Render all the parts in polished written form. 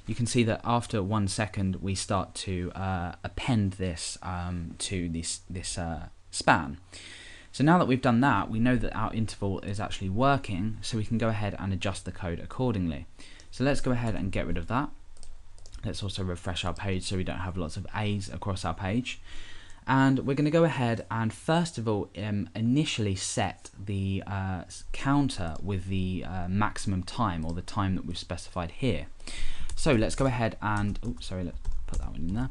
you can see that after 1 second we start to append this to this span. So now that we've done that, we know that our interval is actually working, so we can go ahead and adjust the code accordingly. So let's go ahead and get rid of that. Let's also refresh our page so we don't have lots of A's across our page. And we're going to go ahead and first of all initially set the counter with the maximum time, or the time that we've specified here. So let's go ahead and, let's put that one in there.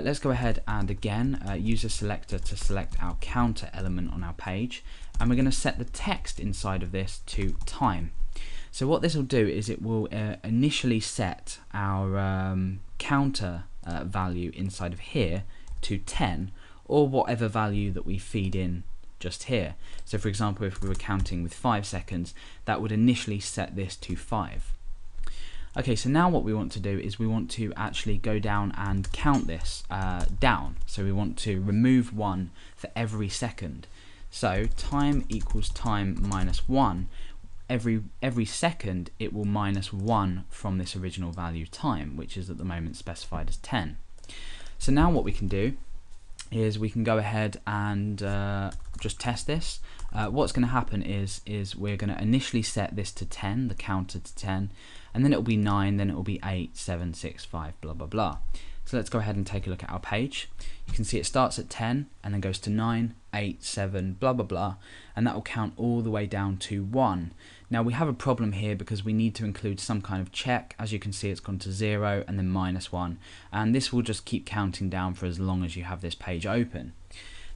Let's go ahead and again use a selector to select our counter element on our page, and we're going to set the text inside of this to time. So what this will do is it will initially set our counter value inside of here to 10, or whatever value that we feed in just here. So for example, if we were counting with 5 seconds, that would initially set this to 5. Okay, so now what we want to do is we want to actually go down and count this down. So we want to remove 1 for every second. So time equals time minus 1. Every second it will minus 1 from this original value time, which is at the moment specified as 10. So now what we can do is we can go ahead and just test this. What's going to happen is we're going to initially set this to 10, the counter to 10, and then it will be 9, then it will be 8, 7, 6, 5, blah blah blah. So let's go ahead and take a look at our page. You can see it starts at 10 and then goes to 9, 8, 7, blah blah blah, and that will count all the way down to 1. Now we have a problem here because we need to include some kind of check. As you can see, it's gone to 0 and then minus 1, and this will just keep counting down for as long as you have this page open.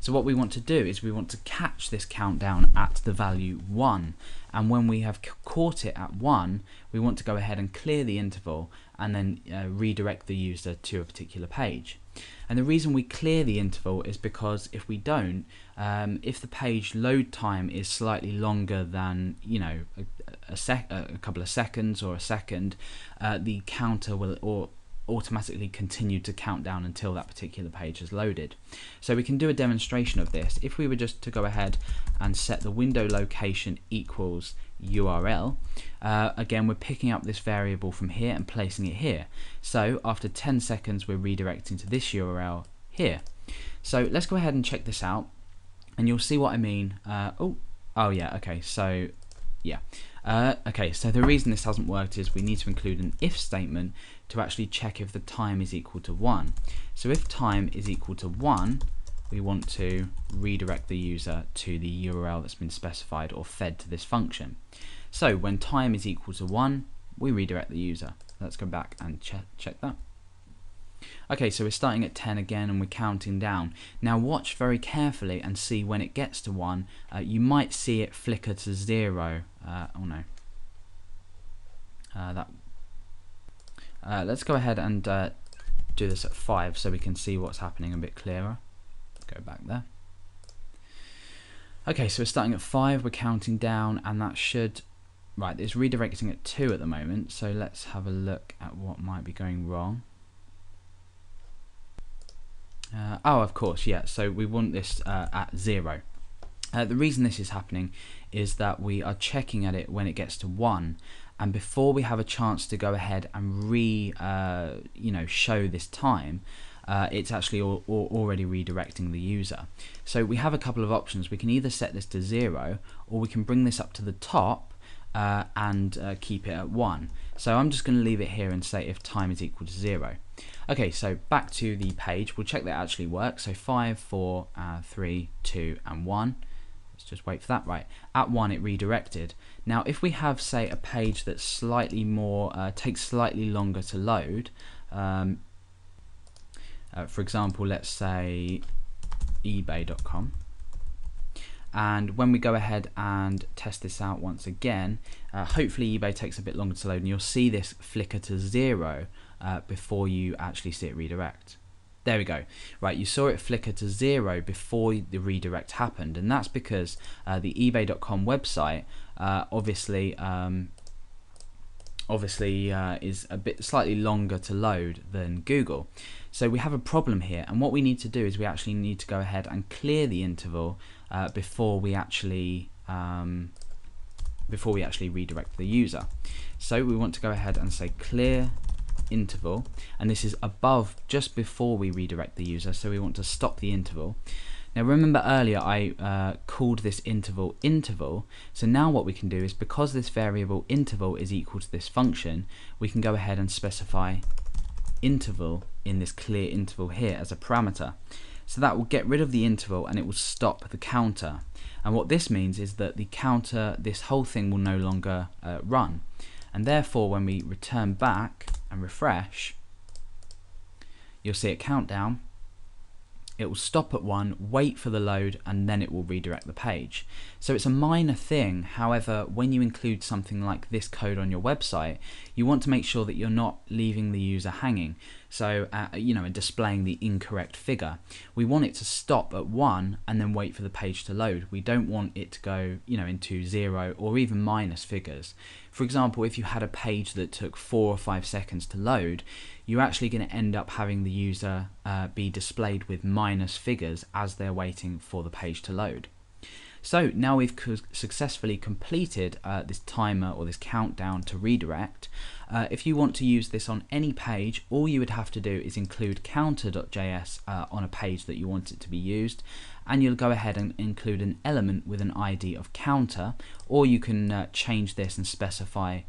So what we want to do is we want to catch this countdown at the value 1, and when we have caught it at 1, we want to go ahead and clear the interval and then redirect the user to a particular page. And the reason we clear the interval is because if we don't, if the page load time is slightly longer than, you know, a couple of seconds or a second, the counter will automatically continue to count down until that particular page is loaded. So we can do a demonstration of this. If we were just to go ahead and set the window location equals URL, again we're picking up this variable from here and placing it here. So after 10 seconds we're redirecting to this URL here. So let's go ahead and check this out, and you'll see what I mean. Oh yeah, okay, so yeah. Okay, so the reason this hasn't worked is we need to include an if statement to actually check if the time is equal to 1. So if time is equal to 1, we want to redirect the user to the URL that's been specified or fed to this function. So when time is equal to 1, we redirect the user. Let's go back and check that. Okay, so we're starting at 10 again and we're counting down. Now watch very carefully and see when it gets to 1, you might see it flicker to 0. Oh no. Let's go ahead and do this at 5 so we can see what's happening a bit clearer. Go back there. Okay, so we're starting at 5, we're counting down, and that should, right, it's redirecting at 2 at the moment, so let's have a look at what might be going wrong. Oh, of course, yeah, so we want this at 0. The reason this is happening is that we are checking at it when it gets to 1, and before we have a chance to go ahead and show this time, it's actually already redirecting the user. So we have a couple of options. We can either set this to 0, or we can bring this up to the top and keep it at 1. So I'm just going to leave it here and say if time is equal to 0. Okay, so back to the page. We'll check that actually works. So 5, 4, 3, 2, and 1. Let's just wait for that. Right, at 1 it redirected. Now if we have, say, a page that's slightly more, takes slightly longer to load, for example, let's say ebay.com, and when we go ahead and test this out once again, hopefully eBay takes a bit longer to load, and you'll see this flicker to 0 before you actually see it redirect. There we go. Right, you saw it flicker to 0 before the redirect happened, and that's because the ebay.com website obviously is a bit slightly longer to load than Google. So we have a problem here, and what we need to do is we actually need to go ahead and clear the interval before we actually redirect the user. So we want to go ahead and say clear interval, and this is above just before we redirect the user, so we want to stop the interval. Now remember earlier I called this interval interval, so now what we can do is, because this variable interval is equal to this function, we can go ahead and specify interval in this clear interval here as a parameter. So that will get rid of the interval and it will stop the counter. And what this means is that the counter, this whole thing will no longer run. And therefore when we return back and refresh, you'll see it count down. It will stop at 1, wait for the load, and then it will redirect the page. So it's a minor thing. However, when you include something like this code on your website, you want to make sure that you're not leaving the user hanging. So, and displaying the incorrect figure. We want it to stop at 1 and then wait for the page to load. We don't want it to go, into 0 or even minus figures. For example, if you had a page that took 4 or 5 seconds to load, you're actually going to end up having the user be displayed with minus figures as they're waiting for the page to load. So now we've successfully completed this timer or this countdown to redirect. If you want to use this on any page, all you would have to do is include counter.js on a page that you want it to be used, and you'll go ahead and include an element with an ID of counter, or you can change this and specify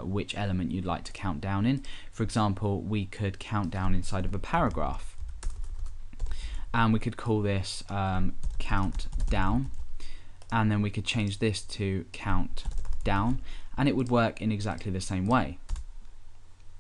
which element you'd like to count down in. For example, we could count down inside of a paragraph, and we could call this count down, and then we could change this to count down, and it would work in exactly the same way.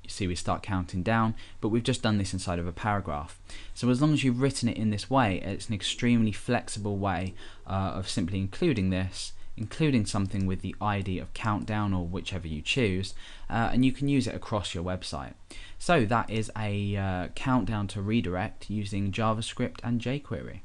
You see, we start counting down, but we've just done this inside of a paragraph. So as long as you've written it in this way, it's an extremely flexible way of simply including this, including something with the ID of countdown or whichever you choose, and you can use it across your website. So that is a countdown to redirect using JavaScript and jQuery.